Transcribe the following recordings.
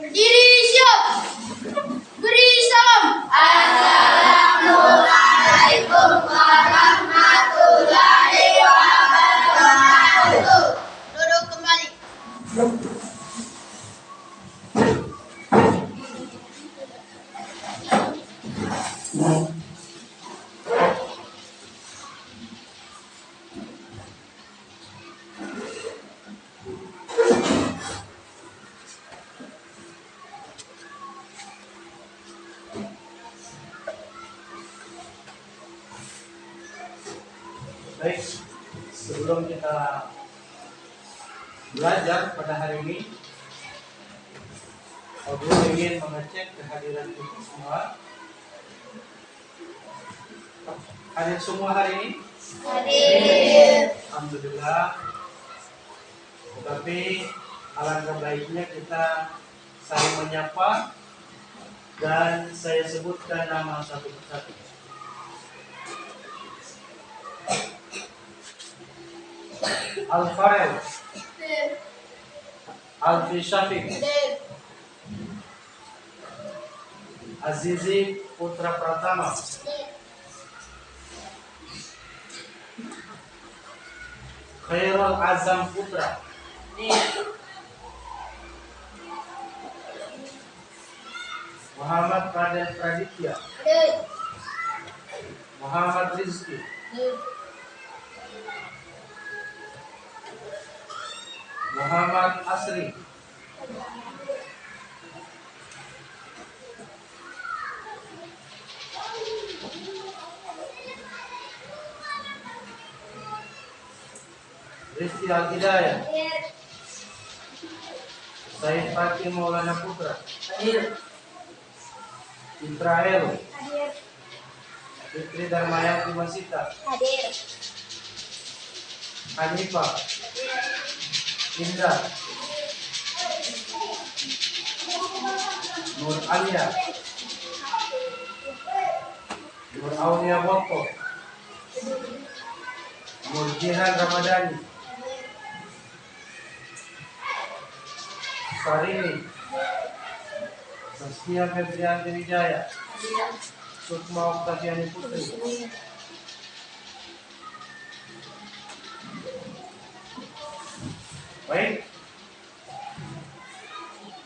Berdiri siap. Beri salam. Assalamualaikum warahmatullahi wabarakatuh. Duduk kembali. Baik, sebelum kita belajar pada hari ini, Abu ingin mengecek kehadiran kita semua. Hadir semua hari ini? Hadir. Alhamdulillah. Tetapi alangkah baiknya kita saling menyapa dan saya sebutkan nama satu persatu. Al-Farel, Alfi Syafiq, Azizi Putra Pratama, Khairul Azam Putra, Muhammad Fadil Praditya, Muhammad Rizki, Muhammad Asri, Rizki Al-Hidayah, Said Fatim Maulana Putra, Intrael, Fitri Darmayati Masita, Hanifah, Indra, Nur Alia, Nur Aulia Boko, Nur Jihan Ramadhani, Sarini, Saskia Febrianti Wijaya, Sukma Oktaviani Putri, baik,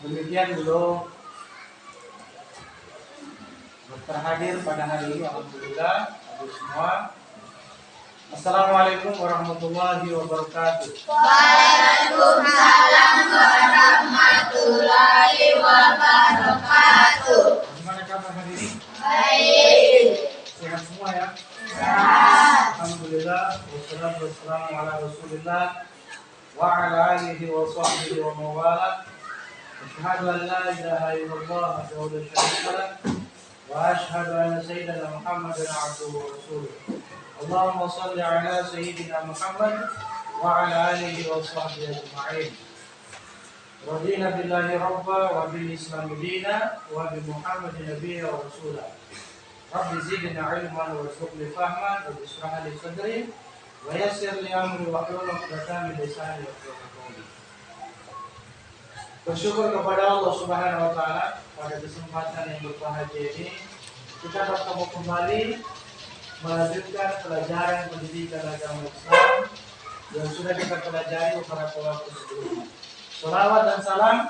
demikian dulu terhadir pada hari ini. Alhamdulillah, hadir semua. Assalamualaikum warahmatullahi wabarakatuh. Waalaikumsalam warahmatullahi wabarakatuh. Gimana kabar hari ini? Baik. Sehat semua ya? Sehat. Alhamdulillah, wassalamu ala rasulillah wa ala alihi wa sahbihi wa mawala. Asyhadu an la ilaha illallah wahdahu la syarika lah wa asyhadu anna sayyidina Muhammadan abduhu wa rasuluh. Allahumma shalli ala sayyidina Muhammad wa ala alihi wa sahbihi ajma'in. Radina billahi rabba wa bil islam dina wa bi Muhammadin nabiyya wa rasulah. Rabbi zidna ilman warzuqni fahman wa bishrah li sadri wa yassir li amri wa hlul 'uqdatam min lisani yafqahu qawli. Bersyukur kepada Allah Subhanahu wa taala pada kesempatan yang berbahagia ini kita bertemu kembali melanjutkan pelajaran pendidikan agama Islam yang sudah kita pelajari beberapa waktu sebelumnya. Salawat dan salam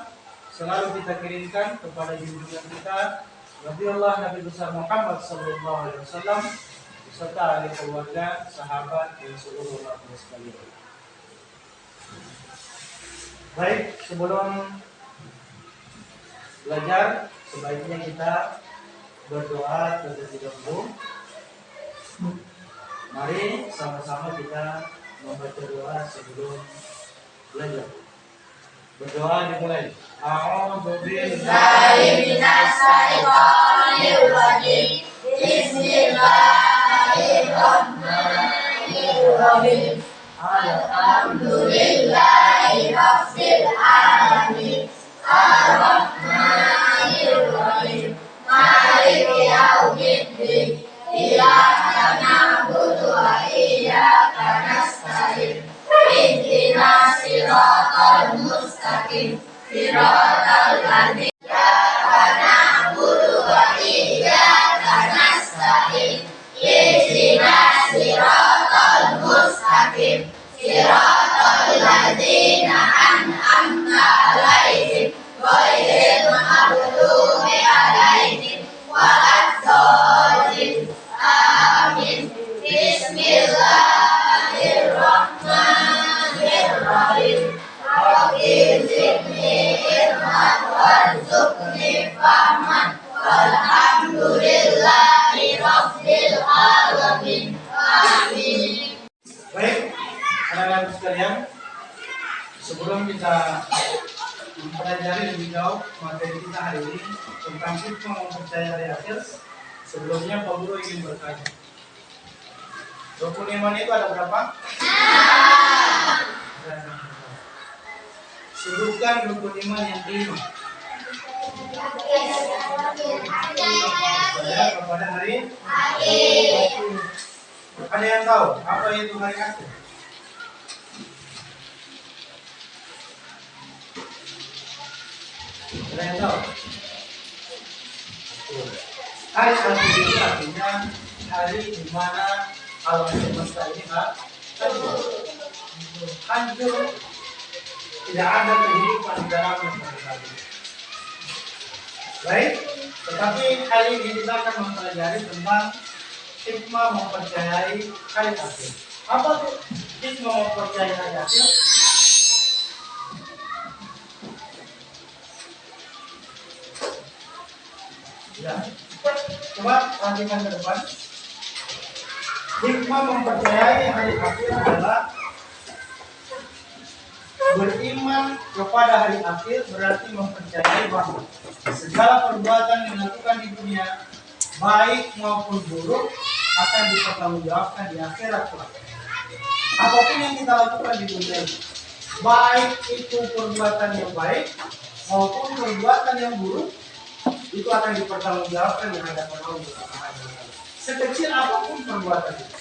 selalu kita kirimkan kepada junjungan kita Nabiullah Nabi besar Muhammad sallallahu alaihi wasallam beserta ahli keluarga, sahabat dan seluruh umat sekalian. Baik, sebelum belajar sebaiknya kita berdoa terlebih dahulu. Mari sama-sama kita membaca doa sebelum belajar. Berdoa dimulai. A'udzu billahi minasy syaithanir rajim. Bismillahirrahmanirrahim. Alhamdulillahi rabbil alamin. Ar-Rahmanir Rahim. Maliki yaumiddin. Iyyaka na'budu wa iyyaka nasta'in. Ihdinas siratal mustaqim. Siratal ladzina lebih jauh materi kita hari ini tentang hikmah mempercayai hari akhir. Sebelumnya Pak Guru ingin bertanya, rukun iman itu ada berapa? Ada 6. Sebutkan rukun iman yang kelima. Percaya kepada hari akhir. Ada yang tahu apa itu hari akhir? Ada yang tahu? Hari akhir itu artinya hari di mana alam semesta ini hancur, tidak ada kehidupan di dalamnya sampai saat ini. Baik, tetapi hari ini kita akan mempelajari tentang hikmah mempercayai hari akhir. Apa tuh hikmah mempercayai hari akhir? Ya, coba perhatikan ke depan. Hikmah mempercayai hari akhir adalah beriman kepada hari akhir berarti mempercayai bahwa segala perbuatan yang dilakukan di dunia, baik maupun buruk, akan dipertanggungjawabkan di akhirat kelak. Apapun yang kita lakukan di dunia, baik itu perbuatan yang baik maupun perbuatan yang buruk, itu akan dipertanggungjawabkan di hadapan Allah Subhanahu wa taala. Sekecil apapun perbuatan itu.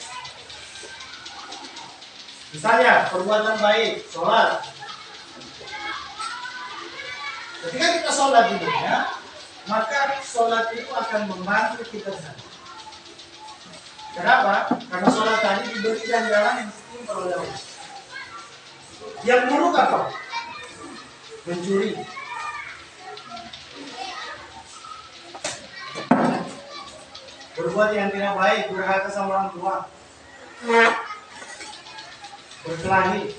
Misalnya perbuatan baik, sholat. Ketika kita sholat di dunia, maka sholat itu akan membantu kita saja. Kenapa? Karena sholat tadi diberi ganjaran yang istimewa oleh Allah. Yang buruk apa? Mencuri. Berbuat yang tidak baik, durhaka sama orang tua, berkelahi.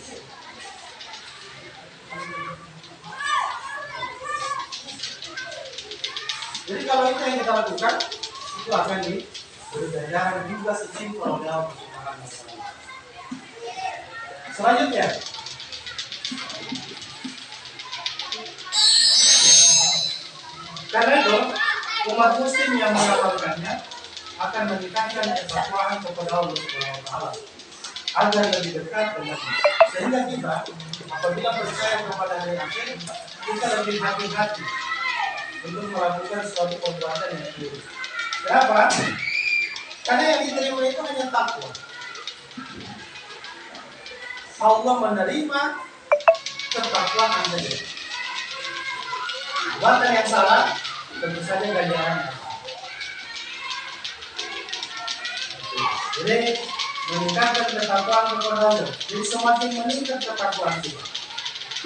Jadi kalau itu yang kita lakukan, itu akan diberi ganjaran juga sesimpel oleh Allah Subhanahu wa taala. Selanjutnya, karena itu umat muslim yang mengamalkannya akan meningkatkan ketakwaan kepada Allah Subhanahu wa taala agar lebih dekat dengannya. Sehingga kita apabila percaya kepada hari akhir, kita lebih hati-hati untuk melakukan suatu perbuatan yang buruk. Kenapa? Karena yang diterima itu hanya takwa. Allah menerima ketakwaan saja. Perbuatan yang salah tentu saja ganjarannya. Jadi meningkatkan ketakwaan kepada Allah. Jadi semakin meningkat ketakwaan kita,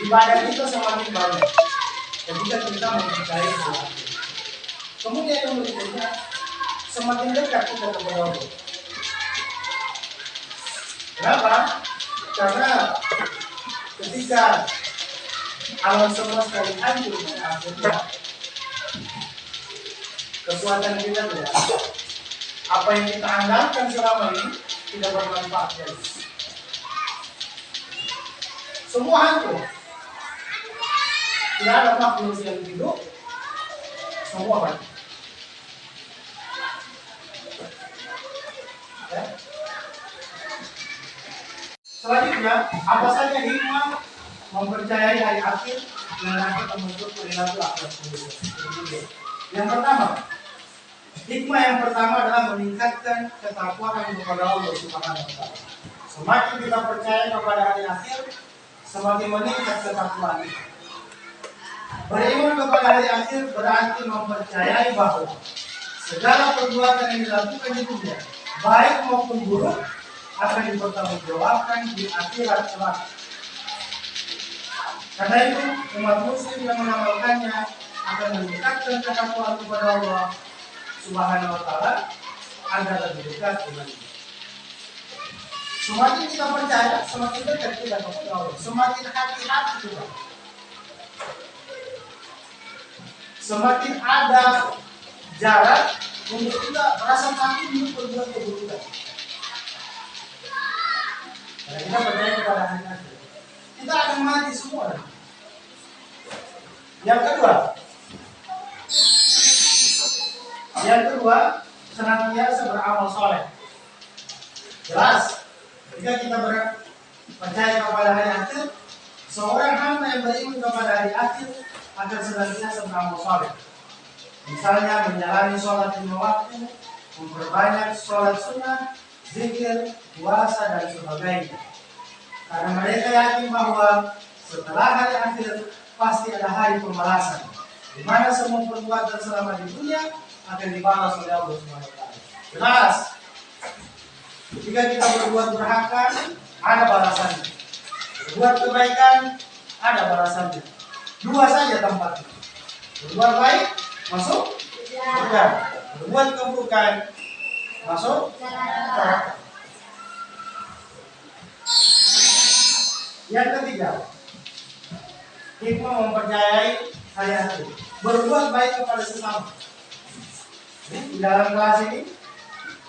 ibadah kita semakin banyak. Ketika kita mempercayai Allah. Kemudian yang berikutnya, semakin dekat kita kepada Allah. Kenapa? Karena ketika alam semesta ini hancur pada akhirnya, kekuatan kita tidak ada. Apa yang kita andalkan selama ini tidak bermanfaat lagi. Semua hancur. Tidak ada makhluk yang hidup, semua mati. Ya. Selanjutnya, apa saja hikmah mempercayai hari akhir yang dapat membentuk perilaku akhlak mulia? Yang pertama, hikmah yang pertama adalah meningkatkan ketakwaan kepada Allah Subhanahu wa taala. Semakin kita percaya kepada hari akhir, semakin meningkat ketakwaan kita. Beriman kepada hari akhir berarti mempercayai bahwa segala perbuatan yang dilakukan di dunia, baik maupun buruk, akan dipertanggungjawabkan di akhirat kelak. Karena itu, umat muslim yang mengamalkannya akan meningkatkan ketakwaan kepada Allah Subhanahu wa taala agar lebih dekat dengannya. Semakin kita percaya, semakin dekat kita kepada Allah. Semakin hati-hati kita. Semakin ada jarak untuk kita merasa takut untuk berbuat keburukan. Karena kita percaya kepada hari akhir, kita akan mati semua. Yang kedua, senantiasa beramal soleh. Jelas, jika kita percaya kepada hari akhir, seorang hamba yang beriman kepada hari akhir akan senantiasa beramal soleh. Misalnya menjalani sholat lima waktu, memperbanyak sholat sunnah, zikir, puasa dan sebagainya. Karena mereka yakin bahwa setelah hari akhir pasti ada hari pembalasan, di mana semua perbuatan selama di dunia akan dibalas oleh Allah SWT. Jelas, jika kita berbuat durhaka, ada balasannya. Berbuat kebaikan, ada balasannya. Dua saja tempatnya. Berbuat baik, masuk surga. Berbuat keburukan, masuk neraka. Yang ketiga, hikmah mempercayai hari akhir. Berbuat baik kepada sesama. Di dalam kelas ini,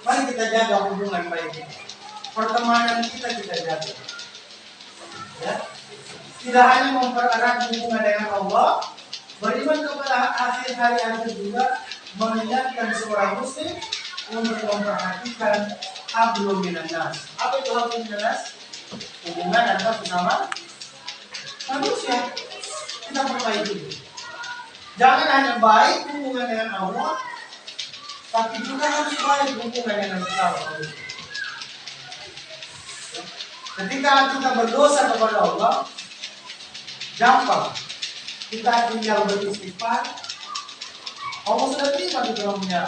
mari kita jaga hubungan baik kita. Pertemanan kita jaga. Ya. Tidak hanya mempererat hubungan dengan Allah, beriman kepada akhir hari akhir juga mengingatkan seorang muslim untuk memperhatikan hablum minan nas. Apa itu hablum minan nas? Hubungan antar sesama manusia. Kita perbaiki. Jangan hanya baik hubungan dengan Allah, tapi juga harus baik hubungan dengan sesama manusia. Ketika kita berdosa kepada Allah, gampang kita tinggal beristighfar, Allah sudah terima di dalamnya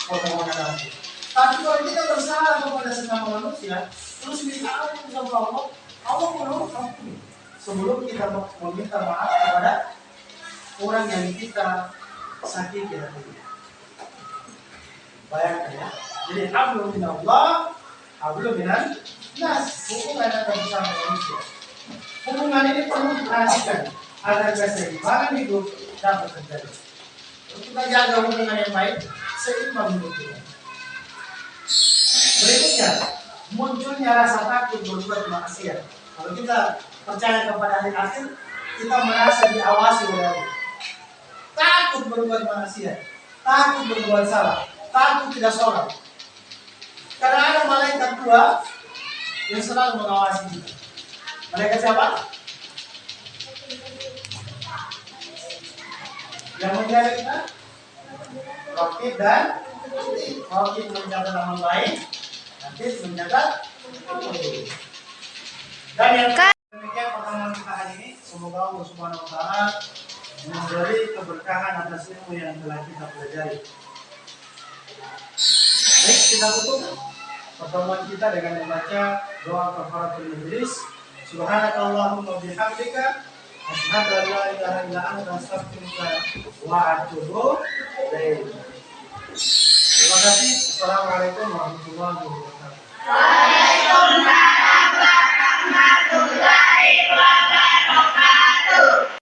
permohonan itu. Tapi kalau kita bersalah kepada sesama manusia, terus minta ampun sama Allah, Allah belum ampuni. Sebelum kita meminta maaf kepada orang yang kita sakiti hatinya. Bayangkan ya. Jadi hablum minallah, hablum minan nas, hubungan antara sesama manusia. Hubungan ini perlu diperhatikan agar keseimbangan hidup dapat terjadi. Kita jaga hubungan yang baik, seimbang hidup kita. Berikutnya, munculnya rasa takut berbuat maksiat. Kalau kita percaya kepada hari akhir, kita merasa diawasi oleh Allah. Takut berbuat maksiat, takut berbuat salah, takut tidak sholat. Karena ada malaikat dua yang selalu mengawasi kita. Malaikat siapa? Yang menjaga kita? Raqib dan Atid. Raqib menjaga amal baik, Atid menjaga buruk. Dan yang demikian pertemuan kita hari ini, semoga Allah Subhanahu wa taala memberi keberkahan atas ilmu yang telah kita pelajari. Baik, kita tutup pertemuan kita dengan membaca doa kafaratul majlis. Subhanakallahumma bihamdika asyhadu an la ilaha illa anta astaghfiruka wa atubu ilaik. Terima kasih. Assalamualaikum warahmatullahi wabarakatuh.